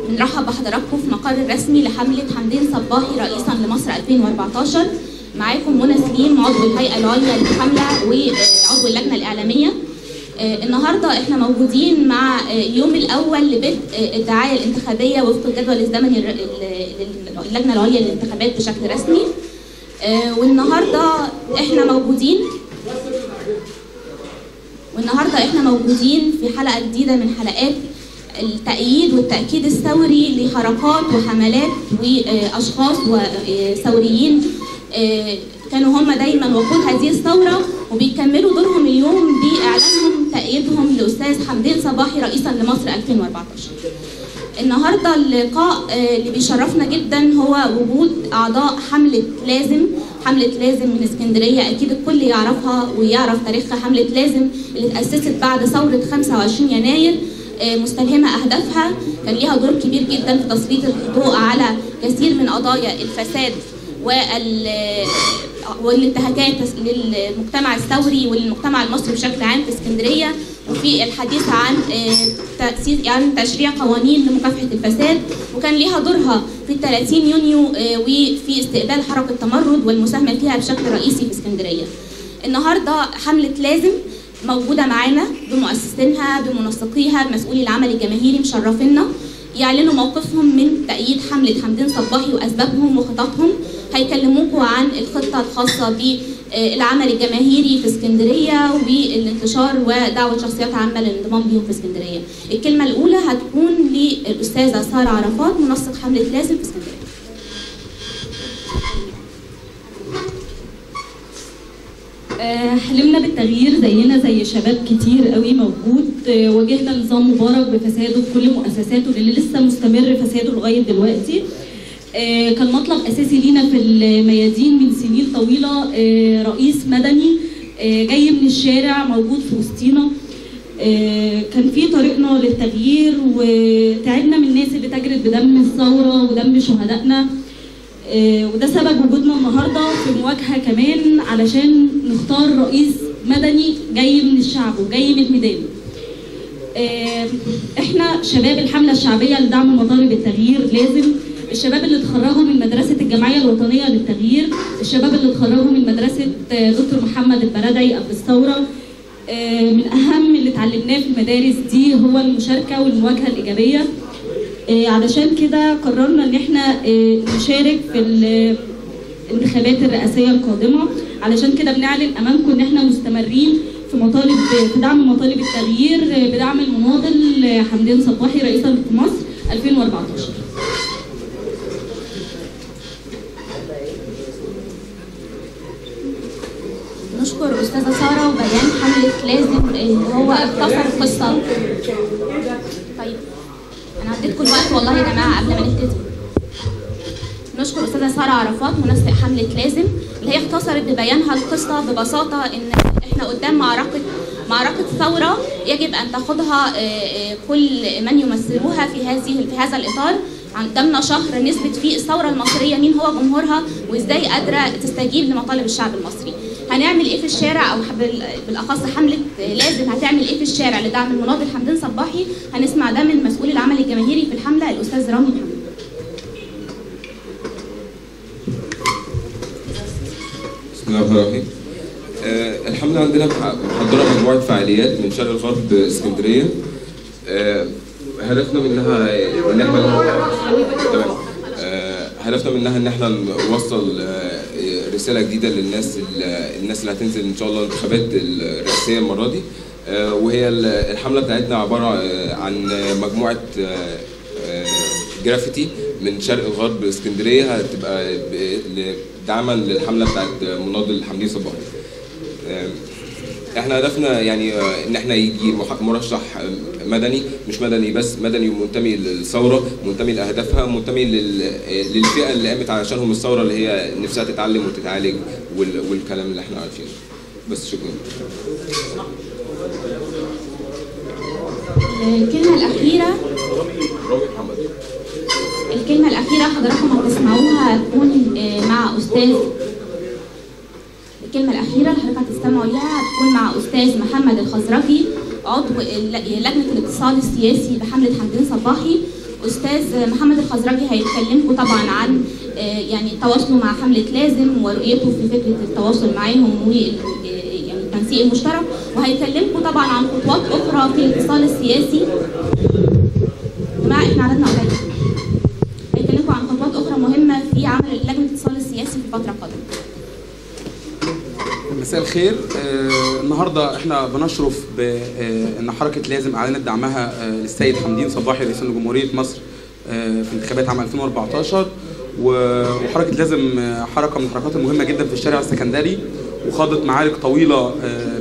بنرحب بحضراتكم في مقر الرسمي لحملة حمدين صباحي رئيسا لمصر 2014. معاكم منى سليم عضو الهيئة العليا للحملة وعضو اللجنة الإعلامية. النهارده احنا موجودين مع اليوم الأول لبدء الدعاية الانتخابية وفق الجدول الزمني للجنة العليا للانتخابات بشكل رسمي. والنهارده احنا موجودين في حلقة جديدة من حلقات التأييد والتأكيد الثوري لحركات وحملات وأشخاص وثوريين كانوا هم دايما وقود هذه الثورة، وبيكملوا دورهم اليوم بإعلانهم تأييدهم لأستاذ حمدين صباحي رئيسا لمصر 2014. النهارده اللقاء اللي بيشرفنا جدا هو وجود أعضاء حملة لازم من اسكندرية. أكيد الكل يعرفها ويعرف تاريخها. حملة لازم اللي اتأسست بعد ثورة 25 يناير مستلهمة أهدافها، كان ليها دور كبير جدا في تسليط الضوء على كثير من قضايا الفساد والانتهاكات للمجتمع الثوري وللمجتمع المصري بشكل عام في اسكندرية، وفي الحديث عن تشريع قوانين لمكافحة الفساد، وكان ليها دورها في 30 يونيو وفي استقبال حركة تمرد والمساهمة فيها بشكل رئيسي في اسكندرية. النهارده حملة لازم موجودة معانا بمؤسسينها بمنسقيها بمسؤولي العمل الجماهيري مشرفينا يعلنوا موقفهم من تأييد حملة حمدين صباحي وأسبابهم وخططهم. هيكلموكوا عن الخطة الخاصة بالعمل الجماهيري في اسكندرية والانتشار ودعوة شخصيات عامة للانضمام بيهم في اسكندرية. الكلمة الأولى هتكون للأستاذة سارة عرفات منسق حملة لازم في اسكندرية. حلمنا بالتغيير زينا زي شباب كتير قوي موجود. واجهنا نظام مبارك بفساده بكل مؤسساته اللي لسه مستمر فساده لغايه دلوقتي. كان مطلب اساسي لينا في الميادين من سنين طويله رئيس مدني جاي من الشارع موجود في وسطينا. كان في طريقنا للتغيير وتعبنا من الناس اللي تجرت بدم الثوره ودم شهدائنا، وده سبب وجودنا النهارده في مواجهه كمان علشان نختار رئيس مدني جاي من الشعب وجاي من الميدان. احنا شباب الحمله الشعبيه لدعم مطالب التغيير لازم، الشباب اللي اتخرجوا من مدرسه الجمعيه الوطنيه للتغيير، الشباب اللي اتخرجوا من مدرسه دكتور محمد البرادعي قبل الثوره. من اهم اللي اتعلمناه في المدارس دي هو المشاركه والمواجهه الايجابيه. علشان كده قررنا ان احنا نشارك في الانتخابات الرئاسيه القادمه. علشان كده بنعلن امامكم ان احنا مستمرين في دعم مطالب التغيير بدعم المناضل حمدين صباحي رئيسا لمصر 2014. نشكر أستاذة سارة وبيان حملة لازم اللي هو اختصر قصة. طيب أنا عديتكم الوقت والله يا جماعة قبل ما نبتدي. نشكر أستاذة سارة عرفات منسق حملة لازم اللي هي اختصرت ببيانها القصة ببساطة إن إحنا قدام معركة ثورة يجب أن تاخدها كل من يمثلوها في هذا الإطار. قدامنا شهر نثبت فيه الثورة المصرية مين هو جمهورها وإزاي قادرة تستجيب لمطالب الشعب المصري. هنعمل إيه في الشارع، أو بالأخص حملة لازم هتعمل إيه في الشارع لدعم المناضل حمدين صباحي؟ هنسمع ده من مسؤول العمل الجماهيري في الحملة الأستاذ رامي محمد. بسم الله الرحمن الرحيم. الحملة عندنا محضرة مجموعة فعاليات من شرق الغرب اسكندرية. هدفنا منها ان احنا نوصل رساله جديده للناس اللي هتنزل ان شاء الله الانتخابات الرئاسيه المره دي. وهي الحمله بتاعتنا عباره عن مجموعه جرافيتي من شرق الغرب اسكندريه هتبقى دعما للحمله بتاعت مناضل حمدين صباحي. احنا هدفنا يعني ان احنا يجي مرشح مدني، مش مدني بس، مدني ومنتمي للثوره، منتمي لاهدافها، منتمي للفئه اللي قامت علشانهم الثوره اللي هي نفسها تتعلم وتتعالج والكلام اللي احنا عارفينه. بس شكرا. الكلمه الاخيره حضراتكم هتسمعوها هتكون مع استاذ. الكلمة الأخيرة اللي حضرتك هتستمعوا ليها هتكون مع أستاذ محمد الخزرجي عضو لجنة الاتصال السياسي بحملة حمدين صباحي، استاذ محمد الخزرجي هيتكلمكم طبعا عن يعني تواصله مع حمله لازم ورؤيته في فكره التواصل معاهم و يعني التنسيق المشترك، وهيكلمكم طبعا عن خطوات اخرى في الاتصال السياسي. احنا عددنا قليل. هيكلمكم عن خطوات اخرى مهمه في عمل لجنه الاتصال السياسي في الفتره القادمه. مساء الخير. النهارده احنا بنشرف بان حركه لازم اعلنت دعمها للسيد حمدين صباحي رئيس جمهوريه مصر في انتخابات عام 2014. وحركه لازم حركه من الحركات المهمه جدا في الشارع السكندري، وخاضت معارك طويله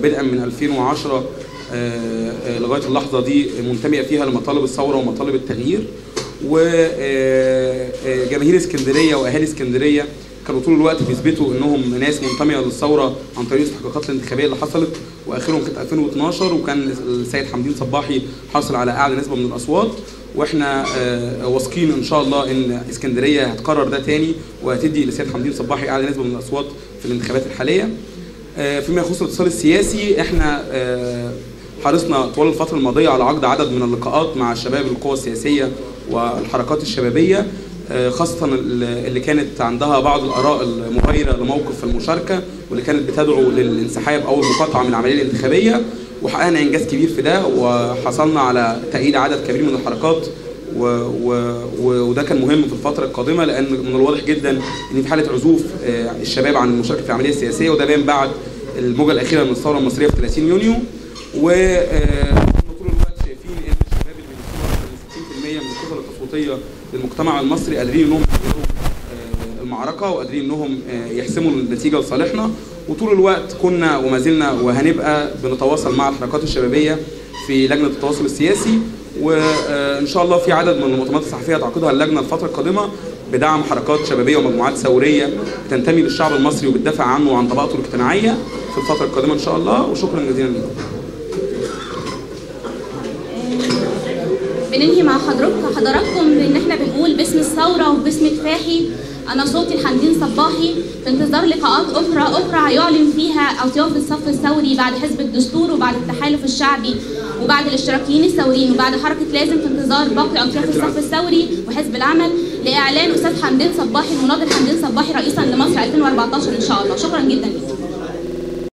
بدءا من 2010 لغايه اللحظه دي منتميه فيها لمطالب الثوره ومطالب التغيير. وجماهير اسكندريه واهالي اسكندريه كانوا طول الوقت بيثبتوا انهم ناس منتميه للثوره عن طريق الاستحقاقات الانتخابيه اللي حصلت، واخرهم كانت 2012 وكان السيد حمدين صباحي حاصل على اعلى نسبه من الاصوات. واحنا واثقين ان شاء الله ان اسكندريه هتقرر ده تاني وهتدي للسيد حمدين صباحي اعلى نسبه من الاصوات في الانتخابات الحاليه. فيما يخص الاتصال السياسي، احنا حرصنا طوال الفتره الماضيه على عقد عدد من اللقاءات مع شباب القوى السياسيه والحركات الشبابيه، خاصة اللي كانت عندها بعض الآراء المغايرة لموقف المشاركة واللي كانت بتدعو للانسحاب أو المقاطعة من العملية الانتخابية. وحققنا إنجاز كبير في ده، وحصلنا على تأييد عدد كبير من الحركات وده كان مهم في الفترة القادمة، لأن من الواضح جدا إن في حالة عزوف الشباب عن المشاركة في العملية السياسية، وده بان بعد الموجة الأخيرة من الثورة المصرية في 30 يونيو. طول الوقت شايفين إن الشباب اللي بيمثلوا 60% من الكتل التصويتية للمجتمع المصري قادرين انهم يغيروا المعركه وقادرين انهم يحسموا النتيجه لصالحنا. وطول الوقت كنا وما زلنا وهنبقى بنتواصل مع الحركات الشبابيه في لجنه التواصل السياسي، وان شاء الله في عدد من المؤتمرات الصحفيه تعقدها اللجنه الفتره القادمه بدعم حركات شبابيه ومجموعات ثوريه بتنتمي للشعب المصري وبتدافع عنه وعن طبقاته الاجتماعيه في الفتره القادمه ان شاء الله. وشكرا جزيلا لكم. بننهي مع حضراتكم بان احنا بنقول باسم الثوره وباسم كفاحي انا صوتي الحمدين صباحي في انتظار لقاءات اخرى هيعلن فيها اطياف الصف الثوري بعد حزب الدستور وبعد التحالف الشعبي وبعد الاشتراكيين الثوريين وبعد حركه لازم في انتظار باقي اطياف الصف الثوري وحزب العمل لاعلان استاذ حمدين صباحي المناضل حمدين صباحي رئيسا لمصر 2014 ان شاء الله. شكرا جدا لكم.